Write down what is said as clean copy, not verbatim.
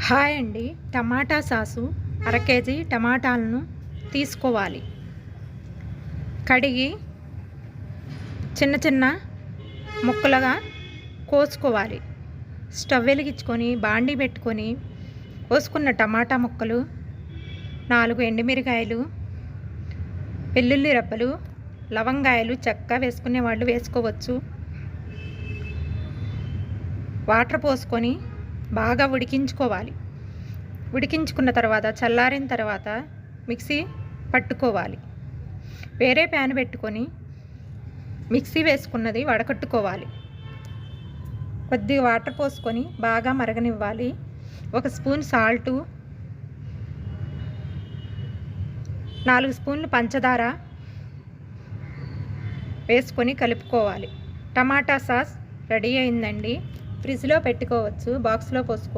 Hi అండి. టమాటా sauce అర KG టమాటాలను తీసుకోవాలి. కడిగి చిన్న చిన్న ముక్కలుగా కోసుకోవాలి. స్టవ్ వెలిగించుకొని బాండీ పెట్టుకొని కోసుకున్న టమాటా ముక్కలు, 4 ఎండుమిరకాయలు, వెల్లుల్లి రెబ్బలు, లవంగాయలు చెక్క వేసుకునే వాళ్ళు వేసుకోవచ్చు. వాటర్ పోసుకొని బాగా ఉడికించుకోవాలి. ఉడికించుకున్న తర్వాత చల్లారిన తర్వాత మిక్సీ పట్టుకోవాలి. వేరే ప్యాన్ పెట్టుకొని మిక్సీ వేసుకున్నది వడకట్టుకోవాలి. కొద్దిగా వాటర్ పోసుకొని బాగా మరగనివ్వాలి. 1 స్పూన్ సాల్టు, 4 స్పూన్లు పంచదార వేసుకొని కలుపుకోవాలి. టమాటా సాస్ రెడీ అయిందండి. ఫ్రిడ్జ్లో పెట్టుకోవచ్చు బాక్స్లో పోసుకొని.